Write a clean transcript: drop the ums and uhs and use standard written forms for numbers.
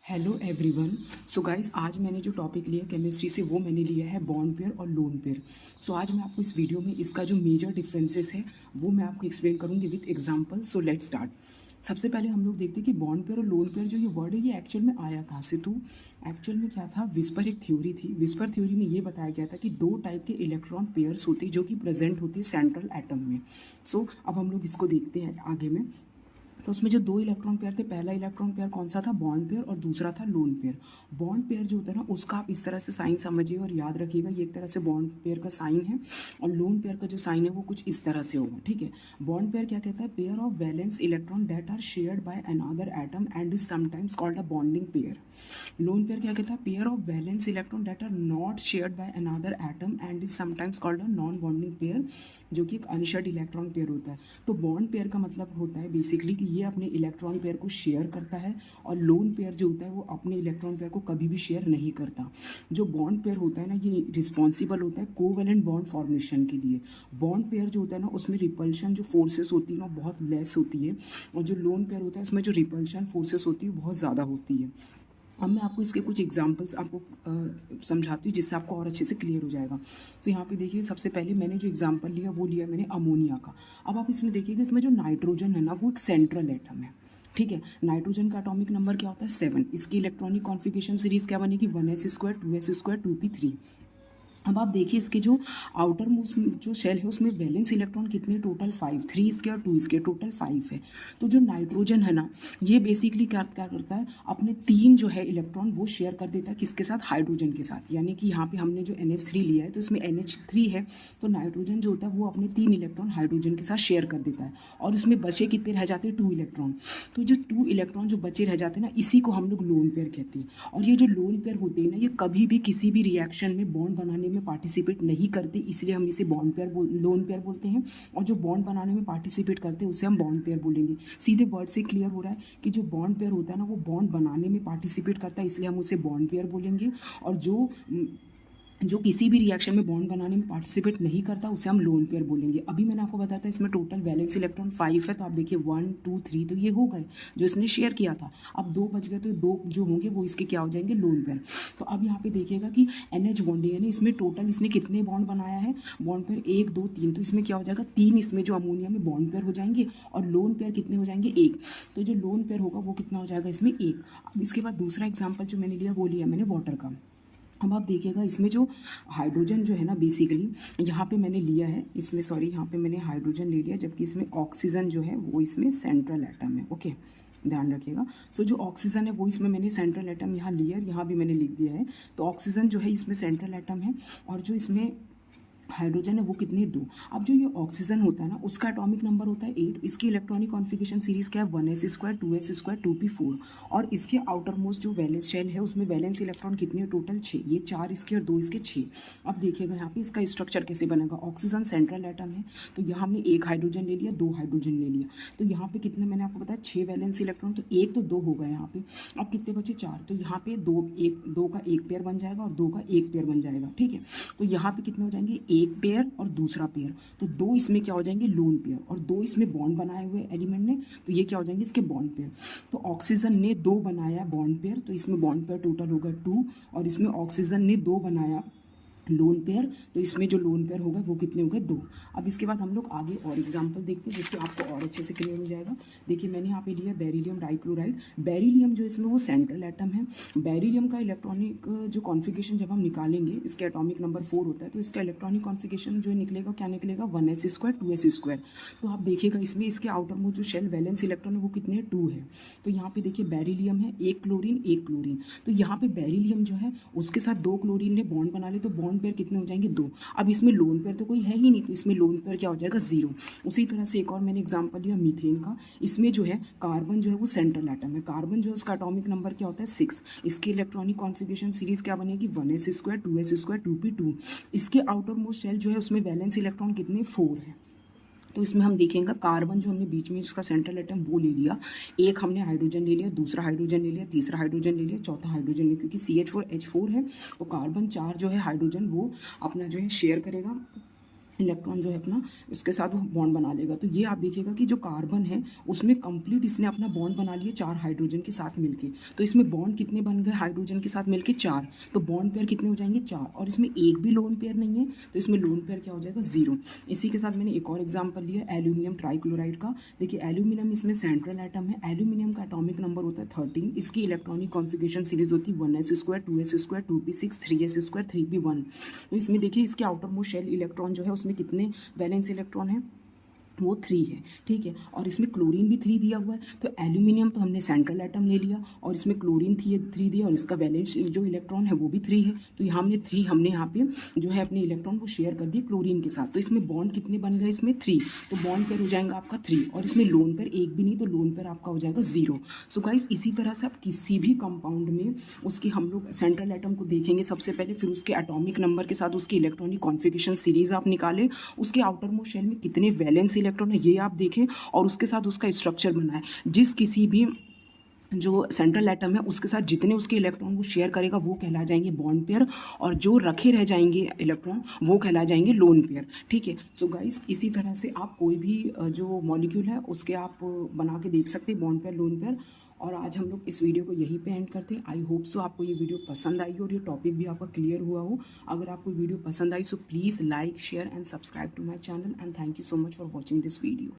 Hello everyone. So guys, आज मैंने जो टॉपिक लिया केमिस्ट्री से वो मैंने लिया है बॉन्ड पेयर और लोन पेयर। सो आज मैं आपको इस वीडियो में इसका जो मेजर डिफरेंसेस है वो मैं आपको एक्सप्लेन करूँगी with example. So let's start. सबसे पहले हम लोग देखते हैं कि बॉन्ड पेयर और लोन पेयर जो ये वर्ड है ये एक्चुअल में आया कहाँ से। तो एक्चुअल में क्या था, विस्पर एक थ्योरी थी। विस्पर थ्योरी में ये बताया गया था कि दो टाइप के इलेक्ट्रॉन पेयर्स होते हैं जो कि प्रेजेंट होते हैं सेंट्रल एटम में। सो अब हम लोग इसको देखते हैं आगे में। तो उसमें जो दो इलेक्ट्रॉन पेयर थे, पहला इलेक्ट्रॉन पेयर कौन सा था, बॉन्ड पेयर, और दूसरा था लोन पेयर। बॉन्ड पेयर जो होता है ना उसका आप इस तरह से साइन समझिएगा और याद रखिएगा, ये एक तरह से बॉन्ड पेयर का साइन है। और लोन पेयर का जो साइन है वो कुछ इस तरह से होगा, ठीक है। बॉन्ड पेयर क्या कहता है, pair of valence electron that are shared by another atom and is sometimes called a bonding pair. Lone pair क्या कहता है, pair of valence electron that are not shared by another atom and is sometimes called a non bonding pair, जो कि एक unshared electron pair होता है। तो bond pair का मतलब होता है बेसिकली कि ये अपने इलेक्ट्रॉन पेयर को शेयर करता है, और लोन पेयर जो होता है वो अपने इलेक्ट्रॉन पेयर को कभी भी शेयर नहीं करता। जो बॉन्ड पेयर होता है ना ये रिस्पॉन्सिबल होता है कोवेलेंट बॉन्ड फॉर्मेशन के लिए। बॉन्ड पेयर जो होता है ना उसमें रिपल्शन जो फोर्सेस होती है ना बहुत लेस होती है, और जो लोन पेयर होता है उसमें जो रिपल्शन फोर्सेस होती है वो बहुत ज़्यादा होती है। अब मैं आपको इसके कुछ एग्जांपल्स आपको समझाती हूँ जिससे आपको और अच्छे से क्लियर हो जाएगा। तो यहाँ पे देखिए, सबसे पहले मैंने जो एग्जांपल लिया वो लिया मैंने अमोनिया का। अब आप इसमें देखिएगा, इसमें जो नाइट्रोजन है ना वो एक सेंट्रल एटम है, ठीक है। नाइट्रोजन का एटॉमिक नंबर क्या होता है, 7। इसकी इलेक्ट्रॉनिक कॉन्फिगरेशन सीरीज क्या बनेगी, 1s² 2s² 2p3। अब आप देखिए इसके जो आउटर मोस्ट जो शेल है उसमें वैलेंस इलेक्ट्रॉन कितने, टोटल 5, 3 इसके और 2 इसके, टोटल 5 है। तो जो नाइट्रोजन है ना ये बेसिकली क्या क्या करता है, अपने 3 जो है इलेक्ट्रॉन वो शेयर कर देता है किसके साथ, हाइड्रोजन के साथ। यानी कि यहाँ पे हमने जो NH3 लिया है तो इसमें NH3 है, तो नाइट्रोजन जो होता है वो अपने 3 इलेक्ट्रॉन हाइड्रोजन के साथ शेयर कर देता है, और इसमें बचे कितने रह जाते हैं, 2 इलेक्ट्रॉन। तो जो 2 इलेक्ट्रॉन जो बचे रह जाते हैं ना इसी को हम लोग लोन पेयर कहते हैं। और ये जो लोन पेयर होते हैं ना ये कभी भी किसी भी रिएक्शन में बॉन्ड बनाने में पार्टिसिपेट नहीं करते, इसलिए हम इसे बॉन्ड पेयर लोन पेयर बोलते हैं। और जो बॉन्ड बनाने में पार्टिसिपेट करते हैं उसे हम बॉन्ड पेयर बोलेंगे। सीधे वर्ड से क्लियर हो रहा है कि जो बॉन्ड पेयर होता है ना वो बॉन्ड बनाने में पार्टिसिपेट करता है, इसलिए हम उसे बॉन्ड पेयर बोलेंगे। और जो किसी भी रिएक्शन में बॉन्ड बनाने में पार्टिसिपेट नहीं करता उसे हम लोन पेयर बोलेंगे। अभी मैंने आपको बताया था इसमें टोटल वैलेंस इलेक्ट्रॉन 5 है, तो आप देखिए 1 2 3 तो ये हो गए जो इसने शेयर किया था। अब 2 बच गए, तो 2 जो होंगे वो इसके क्या हो जाएंगे, लोन पेयर। तो अब यहाँ पे देखिएगा कि NH बॉन्ड यानी इसमें टोटल इसने कितने बॉन्ड बनाया है, बॉन्ड पेयर 1 2 3, तो इसमें क्या हो जाएगा, 3 इसमें जो अमोनिया में बॉन्ड पेयर हो जाएंगे, और लोन पेयर कितने हो जाएंगे, 1। तो जो लोन पेयर होगा वो कितना हो जाएगा, इसमें 1। अब इसके बाद दूसरा एग्जाम्पल जो मैंने लिया वो लिया मैंने वाटर का। अब आप देखिएगा इसमें जो हाइड्रोजन जो है ना बेसिकली यहाँ पे मैंने लिया है, इसमें सॉरी यहाँ पे मैंने हाइड्रोजन ले लिया, जबकि इसमें ऑक्सीजन जो है वो इसमें सेंट्रल एटम है, ओके, ध्यान रखिएगा। तो जो ऑक्सीजन है वो इसमें मैंने सेंट्रल एटम यहाँ लिया, यहाँ भी मैंने लिख दिया है। तो ऑक्सीजन जो है इसमें सेंट्रल एटम है, और जो इसमें हाइड्रोजन है वो कितने, 2। अब जो ये ऑक्सीजन होता है ना उसका एटॉमिक नंबर होता है 8। इसकी इलेक्ट्रॉनिक कॉन्फिगरेशन सीरीज क्या है, 1s² 2s² 2p4। और इसके आउटर मोस्ट जो वैलेंस शेल है उसमें वैलेंस इलेक्ट्रॉन कितने हैं, टोटल 6। ये 4 इसके और 2 इसके, 6। अब देखिएगा यहाँ पे इसका स्ट्रक्चर कैसे बनेगा, ऑक्सीजन सेंट्रल एटम है, तो यहाँ हमने 1 हाइड्रोजन ले लिया, 2 हाइड्रोजन ले लिया, तो यहाँ पे कितने मैंने आपको बताया 6 वैलेंस इलेक्ट्रॉन, तो 1 तो 2 हो गए यहाँ पे। अब कितने बचे, 4, तो यहाँ पे 2 का 1 पेयर बन जाएगा और 2 का 1 पेयर बन जाएगा, ठीक है। तो यहाँ पे कितने हो जाएंगे, 1 पेयर और दूसरा पेयर, तो 2 इसमें क्या हो जाएंगे, लोन पेयर, और 2 इसमें बॉन्ड बनाए हुए एलिमेंट ने, तो ये क्या हो जाएंगे, इसके बॉन्ड पेयर। तो ऑक्सीजन ने 2 बनाया बॉन्ड पेयर, तो इसमें बॉन्ड पेयर टोटल होगा 2, और इसमें ऑक्सीजन ने 2 बनाया लोन पेयर, तो इसमें जो लोन पेयर होगा वो कितने हो गए, 2। अब इसके बाद हम लोग आगे और एग्जांपल देखते हैं जिससे आपको और अच्छे से क्लियर हो जाएगा। देखिए मैंने यहाँ पे लिया बेरिलियम डाइक्लोराइड। बेरिलियम जो इसमें वो सेंट्रल एटम है। बेरिलियम का इलेक्ट्रॉनिक जो कॉन्फिगरेशन जब हम निकालेंगे, इसके एटॉमिक नंबर 4 होता है, तो इसका इलेक्ट्रॉनिक कॉन्फिगरेशन जो निकलेगा क्या निकलेगा, 1s² 2s²। तो आप देखिएगा इसमें इसके आउटर मोस्ट जो शेल वैलेंस इलेक्ट्रॉन है वो कितने, 2 है। तो यहाँ पे देखिए बेरिलियम है, 1 क्लोरीन 1 क्लोरीन, तो यहाँ पे बेरिलियम जो है उसके साथ 2 क्लोरीन ने बॉन्ड बना ले, तो बॉन्ड पेयर कितने हो जाएंगे, 2। अब इसमें लोन पेयर तो कोई है ही नहीं, तो इसमें लोन पेयर क्या हो जाएगा, 0। उसी तरह से एक और मैंने एग्जांपल लिया मीथेन का। इसमें जो है कार्बन जो है वो सेंट्रल एटम है, कार्बन जो है उसका एटॉमिक नंबर क्या होता है, 6। इसकी इलेक्ट्रॉनिक कॉन्फिगरेशन सीरीज क्या बनेगी, 1s² 2s² 2p2। इसके आउटर मोस्ट शेल जो है उसमें वैलेंस इलेक्ट्रॉन कितने, 4 है। तो इसमें हम देखेंगे कार्बन जो हमने बीच में उसका सेंट्रल एटम वो ले लिया, एक हमने हाइड्रोजन ले लिया, दूसरा हाइड्रोजन ले लिया, तीसरा हाइड्रोजन ले लिया, चौथा हाइड्रोजन ले लिया, क्योंकि CH4 H4 है, तो कार्बन 4 जो है हाइड्रोजन वो अपना जो है शेयर करेगा इलेक्ट्रॉन जो है अपना उसके साथ वो बॉन्ड बना लेगा। तो ये आप देखिएगा कि जो कार्बन है उसमें कंप्लीट इसने अपना बॉन्ड बना लिया 4 हाइड्रोजन के साथ मिलके। तो इसमें बॉन्ड कितने बन गए हाइड्रोजन के साथ मिलके 4, तो बॉन्ड पेयर कितने हो जाएंगे 4, और इसमें एक भी लोन पेयर नहीं है तो इसमें लोन पेयर क्या हो जाएगा 0। इसी के साथ मैंने एक और एग्जाम्पल लिया एल्यूमिनियम ट्राइक्लोराइड का। देखिए एल्यूमिनियम इसमें सेंट्रल एटम है, एल्यूमिनियम का एटॉमिक नंबर होता है 13, इसकी इलेक्ट्रॉनिक कॉन्फिगरेशन सीरीज होती है 1s2 2s2 2p6 3s2 3p1। तो इसमें देखिए इसके आउटर मोस्ट शेल इलेक्ट्रॉन जो है उसमें कितने वैलेंस इलेक्ट्रॉन है, वो 3 है, ठीक है। और इसमें क्लोरीन भी 3 दिया हुआ है। तो एल्यूमिनियम तो हमने सेंट्रल एटम ले लिया और इसमें क्लोरीन 3 दिया और इसका वैलेंस जो इलेक्ट्रॉन है वो भी 3 है। तो यहाँ हमने यहाँ पे जो है अपने इलेक्ट्रॉन को शेयर कर दिए क्लोरीन के साथ। तो इसमें बॉन्ड कितने बन गए, इसमें 3, तो बॉन्ड पेयर हो जाएगा आपका 3, और इसमें लोन पेयर एक भी नहीं, तो लोन पेयर आपका हो जाएगा 0। सो गाइस इसी तरह से आप किसी भी कंपाउंड में उसकी हम लोग सेंट्रल एटम को देखेंगे सबसे पहले, फिर उसके एटॉमिक नंबर के साथ उसकी इलेक्ट्रॉनिक कॉन्फिगरेशन सीरीज आप निकालें, उसके आउटर मोस्ट शेल में कितने वैलेंस इलेक्ट्रॉन है ये आप देखें, और उसके साथ उसका स्ट्रक्चर बनाएं। जिस किसी भी जो सेंट्रल एटम है उसके साथ जितने उसके इलेक्ट्रॉन वो शेयर करेगा वो कहला जाएंगे बॉन्ड पेयर, और जो रखे रह जाएंगे इलेक्ट्रॉन वो कहला जाएंगे लोन पेयर, ठीक है। सो गाइस इसी तरह से आप कोई भी जो मॉलिक्यूल है उसके आप बना के देख सकते हैं बॉन्ड पेयर लोन पेयर। और आज हम लोग इस वीडियो को यहीं पे एंड करते हैं। आई होप सो आपको ये वीडियो पसंद आई और ये टॉपिक भी आपका क्लियर हुआ हो। अगर आपको वीडियो पसंद आई so please like share and subscribe to my channel, and thank you so much for watching this video.